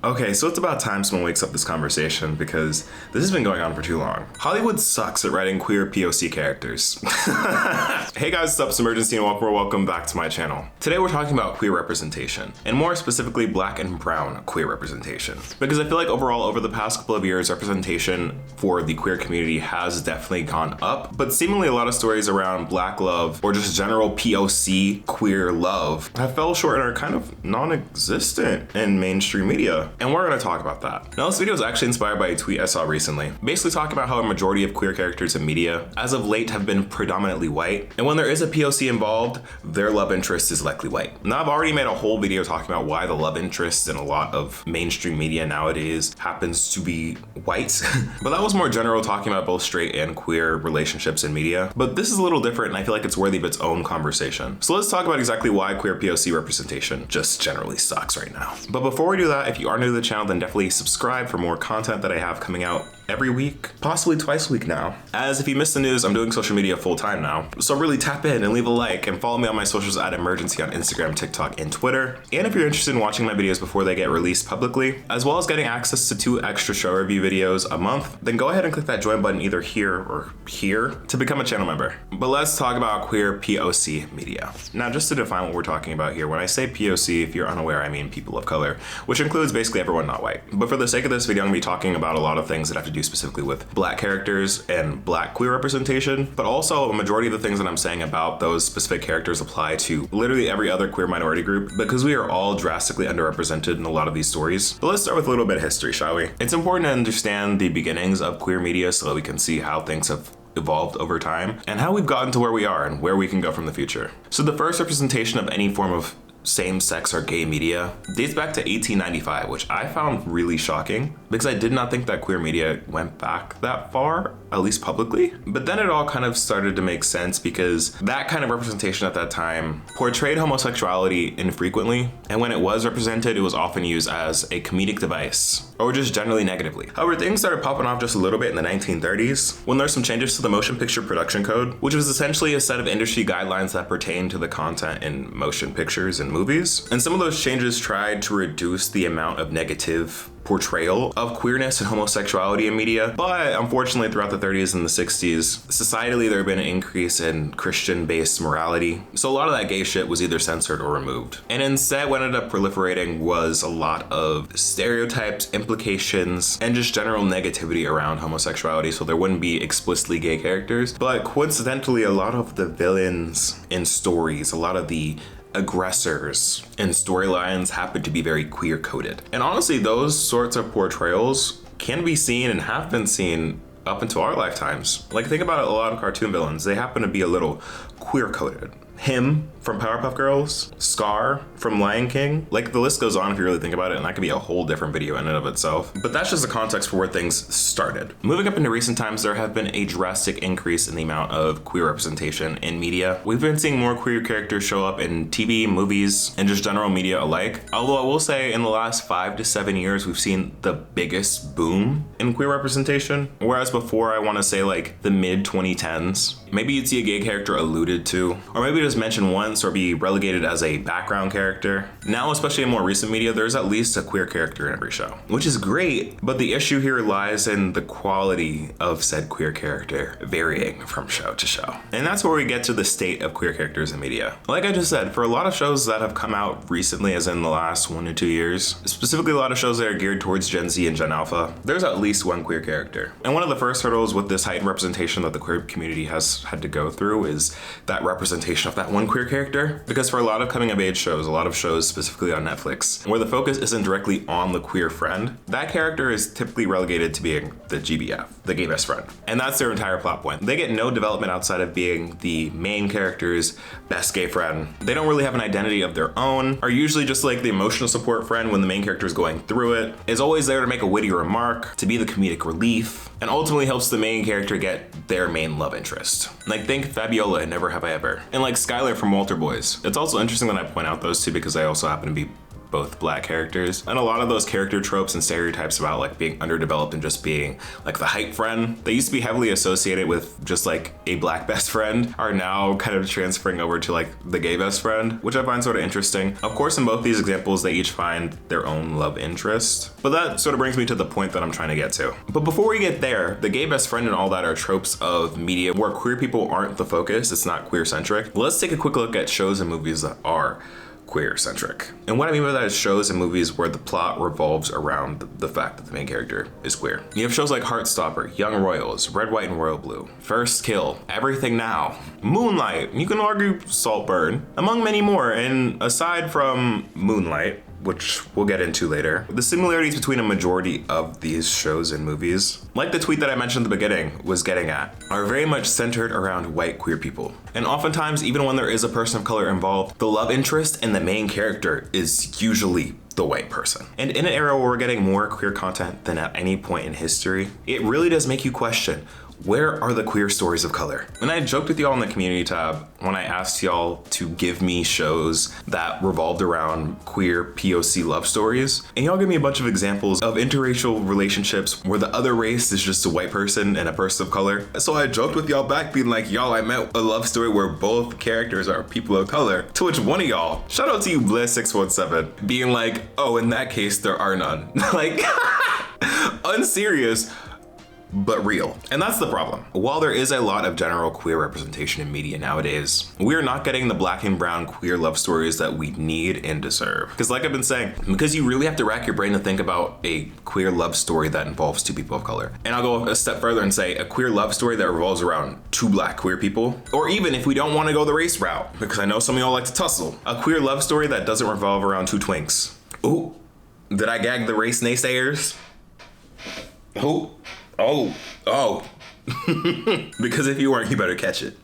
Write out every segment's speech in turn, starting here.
Okay, so it's about time someone wakes up this conversation because this has been going on for too long. Hollywood sucks at writing queer POC characters. Hey guys, what's up? It's Imurgency and welcome back to my channel. Today we're talking about queer representation, and more specifically black and brown queer representation. Because I feel like overall over the past couple of years, representation for the queer community has definitely gone up, but seemingly a lot of stories around black love or just general POC queer love have fell short and are kind of non-existent in mainstream media. And we're gonna talk about that. Now this video is actually inspired by a tweet I saw recently, basically talking about how a majority of queer characters in media as of late have been predominantly white, and when there is a POC involved, their love interest is likely white. Now I've already made a whole video talking about why the love interest in a lot of mainstream media nowadays happens to be white, but that was more general, talking about both straight and queer relationships in media. But this is a little different and I feel like it's worthy of its own conversation. So let's talk about exactly why queer POC representation just generally sucks right now. But before we do that, if you are new to the channel, then definitely subscribe for more content that I have coming out every week, possibly twice a week now. As if you missed the news, I'm doing social media full time now. So really tap in and leave a like and follow me on my socials at Imurgency on Instagram, TikTok, and Twitter. And if you're interested in watching my videos before they get released publicly, as well as getting access to 2 extra show review videos a month, then go ahead and click that join button either here or here to become a channel member. But let's talk about queer POC media. Now, just to define what we're talking about here, when I say POC, if you're unaware, I mean people of color, which includes basically everyone not white. But for the sake of this video, I'm gonna be talking about a lot of things that have to do specifically with black characters and black queer representation, but also a majority of the things that I'm saying about those specific characters apply to literally every other queer minority group, because we are all drastically underrepresented in a lot of these stories. But let's start with a little bit of history, shall we? It's important to understand the beginnings of queer media so that we can see how things have evolved over time and how we've gotten to where we are and where we can go from the future. So the first representation of any form of same-sex or gay media dates back to 1895, which I found really shocking because I did not think that queer media went back that far, at least publicly. But then it all kind of started to make sense because that kind of representation at that time portrayed homosexuality infrequently, and when it was represented, it was often used as a comedic device or just generally negatively. However, things started popping off just a little bit in the 1930s when there's some changes to the Motion Picture Production Code, which was essentially a set of industry guidelines that pertain to the content in motion pictures and movies. And some of those changes tried to reduce the amount of negative portrayal of queerness and homosexuality in media. But unfortunately, throughout the 30s and the 60s, societally, there had been an increase in Christian-based morality. So a lot of that gay shit was either censored or removed. And instead, what ended up proliferating was a lot of stereotypes, implications, and just general negativity around homosexuality. So there wouldn't be explicitly gay characters, but coincidentally, a lot of the villains in stories, a lot of the aggressors and storylines happen to be very queer coded. And honestly, those sorts of portrayals can be seen and have been seen up into our lifetimes. Like, think about it, a lot of cartoon villains, they happen to be a little queer coded. Him from Powerpuff Girls, Scar from Lion King, like the list goes on if you really think about it, and that could be a whole different video in and of itself. But that's just the context for where things started. Moving up into recent times, there have been a drastic increase in the amount of queer representation in media. We've been seeing more queer characters show up in TV, movies, and just general media alike. Although I will say in the last 5 to 7 years, we've seen the biggest boom in queer representation. Whereas before, I wanna say like the mid 2010s, maybe you'd see a gay character alluded to, or maybe just mentioned once or be relegated as a background character. Now, especially in more recent media, there's at least a queer character in every show, which is great, but the issue here lies in the quality of said queer character varying from show to show. And that's where we get to the state of queer characters in media. Like I just said, for a lot of shows that have come out recently, as in the last 1 to 2 years, specifically a lot of shows that are geared towards Gen Z and Gen Alpha, there's at least one queer character. And one of the first hurdles with this heightened representation that the queer community has had to go through is that representation of that one queer character. Because for a lot of coming of age shows, a lot of shows specifically on Netflix, where the focus isn't directly on the queer friend, that character is typically relegated to being the GBF, the gay best friend. And that's their entire plot point. They get no development outside of being the main character's best gay friend. They don't really have an identity of their own, are usually just like the emotional support friend when the main character is going through it, is always there to make a witty remark, to be the comedic relief, and ultimately helps the main character get their main love interest. Like, think Fabiola in Never Have I Ever, and like Skylar from Walter Boys. It's also interesting that I point out those two because I also happen to be both black characters. And a lot of those character tropes and stereotypes about like being underdeveloped and just being like the hype friend, they used to be heavily associated with just like a black best friend, are now kind of transferring over to like the gay best friend, which I find sort of interesting. Of course, in both these examples, they each find their own love interest, but that sort of brings me to the point that I'm trying to get to. But before we get there, the gay best friend and all that are tropes of media where queer people aren't the focus, it's not queer centric. Let's take a quick look at shows and movies that are queer centric. And what I mean by that is shows and movies where the plot revolves around the fact that the main character is queer. You have shows like Heartstopper, Young Royals, Red, White, and Royal Blue, First Kill, Everything Now, Moonlight, you can argue Saltburn, among many more. And aside from Moonlight, which we'll get into later, the similarities between a majority of these shows and movies, like the tweet that I mentioned at the beginning was getting at, are very much centered around white queer people. And oftentimes, even when there is a person of color involved, the love interest and the main character is usually the white person. And in an era where we're getting more queer content than at any point in history, it really does make you question, where are the queer stories of color? And I joked with y'all in the community tab when I asked y'all to give me shows that revolved around queer POC love stories. And y'all give me a bunch of examples of interracial relationships where the other race is just a white person and a person of color. So I joked with y'all back being like, y'all, I meant a love story where both characters are people of color. To which one of y'all, shout out to you Bliss617, being like, oh, in that case, there are none. Like, unserious, but real. And that's the problem. While there is a lot of general queer representation in media nowadays, we're not getting the black and brown queer love stories that we need and deserve. Because like I've been saying, because you really have to rack your brain to think about a queer love story that involves two people of color. And I'll go a step further and say a queer love story that revolves around two black queer people, or even if we don't want to go the race route, because I know some of y'all like to tussle, a queer love story that doesn't revolve around two twinks. Ooh, did I gag the race naysayers? Who? Oh. Because if you weren't, you better catch it.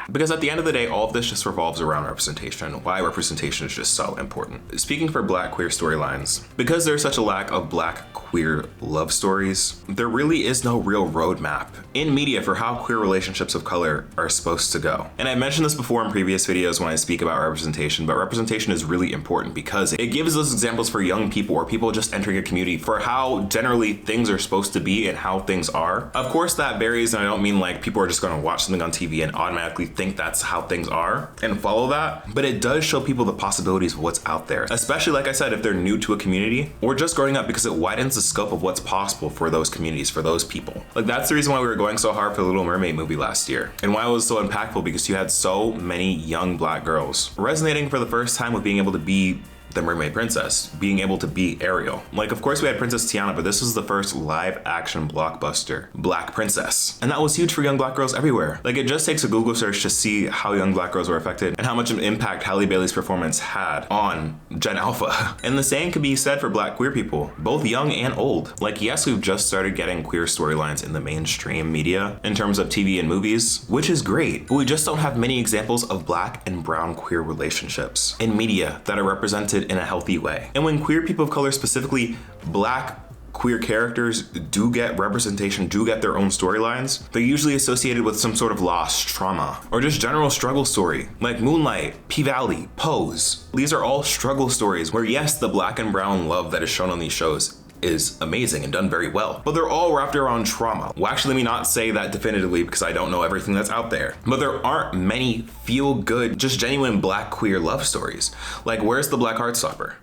Because at the end of the day, all of this just revolves around representation, and why representation is just so important. Speaking for black queer storylines, because there's such a lack of black queer love stories, there really is no real roadmap in media for how queer relationships of color are supposed to go. And I mentioned this before in previous videos when I speak about representation, but representation is really important because it gives us examples for young people or people just entering a community for how generally things are supposed to be and how things are. Of course, that varies, and I don't mean like people are just gonna watch something on TV and automatically think that's how things are and follow that, but it does show people the possibilities of what's out there, especially like I said, if they're new to a community or just growing up, because it widens the scope of what's possible for those communities, for those people. Like that's the reason why we were going so hard for the Little Mermaid movie last year, and why it was so impactful, because you had so many young black girls resonating for the first time with being able to be the mermaid princess, being able to be Ariel. Like, of course we had Princess Tiana, but this was the first live action blockbuster black princess. And that was huge for young black girls everywhere. Like, it just takes a Google search to see how young black girls were affected and how much of an impact Halle Bailey's performance had on Gen Alpha. And the same can be said for black queer people, both young and old. Like, yes, we've just started getting queer storylines in the mainstream media in terms of TV and movies, which is great, but we just don't have many examples of black and brown queer relationships in media that are represented in a healthy way. And when queer people of color, specifically black queer characters, do get representation, do get their own storylines, they're usually associated with some sort of loss, trauma, or just general struggle story, like Moonlight, P-Valley, Pose. These are all struggle stories where, yes, the black and brown love that is shown on these shows is amazing and done very well, but they're all wrapped around trauma. Well, actually, let me not say that definitively because I don't know everything that's out there, but there aren't many feel good, just genuine black queer love stories. Like, where's the black Heartstopper?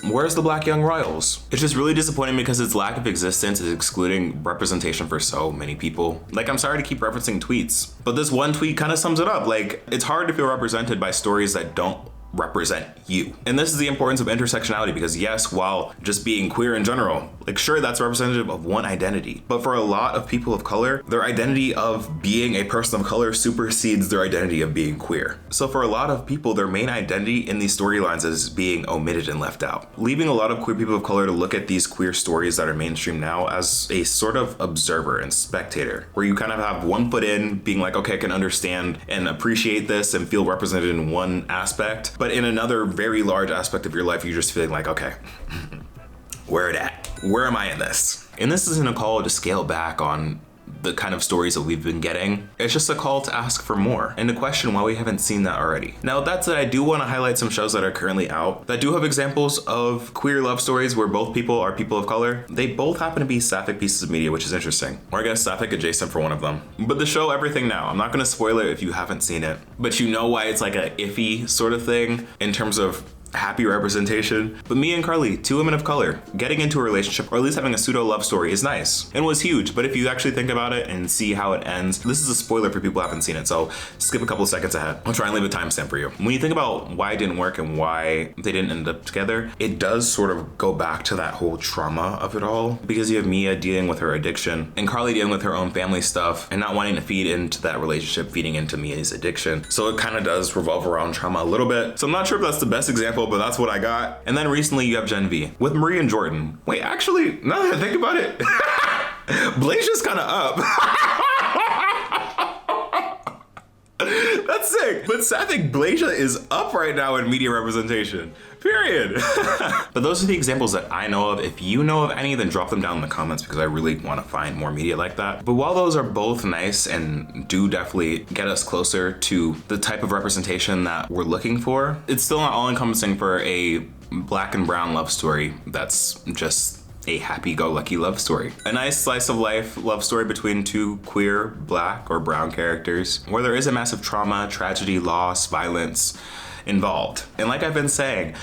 Where's the black Young Royals? It's just really disappointing because its lack of existence is excluding representation for so many people. Like, I'm sorry to keep referencing tweets, but this one tweet kind of sums it up. Like, it's hard to feel represented by stories that don't represent you. And this is the importance of intersectionality, because yes, while just being queer in general, like sure, that's representative of one identity, but for a lot of people of color, their identity of being a person of color supersedes their identity of being queer. So for a lot of people, their main identity in these storylines is being omitted and left out, leaving a lot of queer people of color to look at these queer stories that are mainstream now as a sort of observer and spectator, where you kind of have one foot in being like, okay, I can understand and appreciate this and feel represented in one aspect, but in another very large aspect of your life, you're just feeling like, okay, where it at? Where am I in this? And this isn't a call to scale back on the kind of stories that we've been getting. It's just a call to ask for more and to question why we haven't seen that already. Now that said, I do want to highlight some shows that are currently out that do have examples of queer love stories where both people are people of color. They both happen to be sapphic pieces of media, which is interesting. Or I guess sapphic adjacent for one of them. But the show Everything Now, I'm not going to spoil it if you haven't seen it, but you know why it's like a iffy sort of thing in terms of happy representation. But Mia and Carly, two women of color, getting into a relationship or at least having a pseudo love story is nice and was huge. But if you actually think about it and see how it ends, this is a spoiler for people who haven't seen it, so skip a couple seconds ahead. I'll try and leave a timestamp for you. When you think about why it didn't work and why they didn't end up together, it does sort of go back to that whole trauma of it all, because you have Mia dealing with her addiction and Carly dealing with her own family stuff and not wanting to feed into that relationship, feeding into Mia's addiction. So it kind of does revolve around trauma a little bit. So I'm not sure if that's the best example, but that's what I got. And then recently you have Gen V with Marie and Jordan. Wait, actually, now that I think about it, Blasia's kind of up. That's sick. But Sapphic Blasia is up right now in media representation. Period. But those are the examples that I know of. If you know of any, then drop them down in the comments because I really want to find more media like that. But while those are both nice and do definitely get us closer to the type of representation that we're looking for, it's still not all encompassing for a black and brown love story that's just a happy-go-lucky love story. A nice slice of life love story between two queer, black, or brown characters where there is a massive trauma, tragedy, loss, violence involved. And like I've been saying,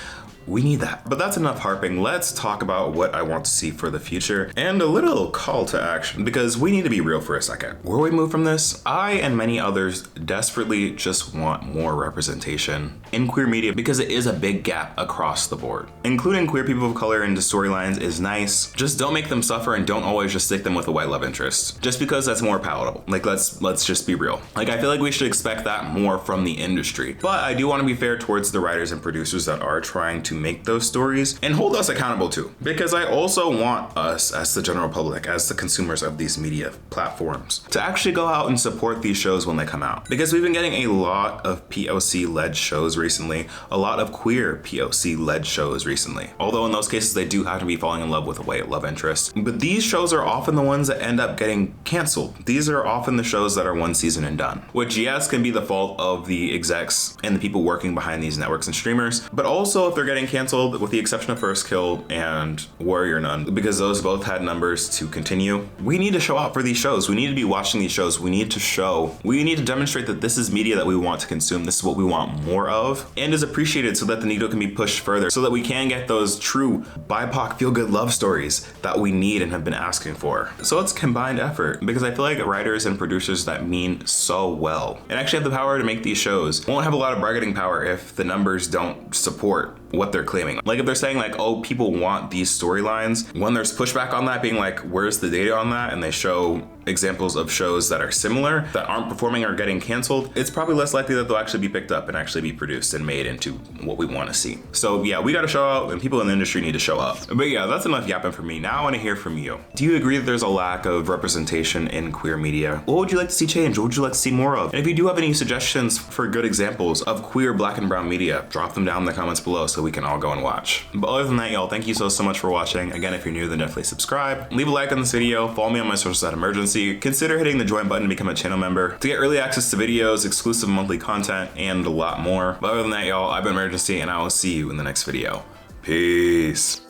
we need that. But that's enough harping. Let's talk about what I want to see for the future and a little call to action, because we need to be real for a second. Where we move from this, I and many others desperately just want more representation in queer media because it is a big gap across the board. Including queer people of color into storylines is nice. Just don't make them suffer and don't always just stick them with a white love interest. Just because that's more palatable. Like let's just be real. Like I feel like we should expect that more from the industry. But I do want to be fair towards the writers and producers that are trying to make those stories and hold us accountable too, because I also want us as the general public, as the consumers of these media platforms, to actually go out and support these shows when they come out, because we've been getting a lot of POC led shows recently, a lot of queer POC led shows recently, although in those cases they do have to be falling in love with a white love interest. But these shows are often the ones that end up getting canceled. These are often the shows that are one season and done, which yes can be the fault of the execs and the people working behind these networks and streamers, but also if they're getting canceled, with the exception of First Kill and Warrior Nun, because those both had numbers to continue. We need to show out for these shows. We need to be watching these shows. We need to demonstrate that this is media that we want to consume. This is what we want more of and is appreciated, so that the needle can be pushed further, so that we can get those true BIPOC feel-good love stories that we need and have been asking for. So it's combined effort, because I feel like writers and producers that mean so well and actually have the power to make these shows won't have a lot of bargaining power if the numbers don't support what they're claiming. Like if they're saying like, oh, people want these storylines, when there's pushback on that, being like, where's the data on that? And they show examples of shows that are similar, that aren't performing or getting canceled, it's probably less likely that they'll actually be picked up and actually be produced and made into what we want to see. So yeah, we got to show out, and people in the industry need to show up. But yeah, that's enough yapping for me. Now I want to hear from you. Do you agree that there's a lack of representation in queer media? What would you like to see change? What would you like to see more of? And if you do have any suggestions for good examples of queer black and brown media, drop them down in the comments below so we can all go and watch. But other than that, y'all, thank you so much for watching. Again, if you're new, then definitely subscribe. Leave a like on this video. Follow me on my socials at Imurgency. Consider hitting the join button to become a channel member to get early access to videos, exclusive monthly content, and a lot more. But other than that, y'all, I've been Imurgency, and I will see you in the next video. Peace.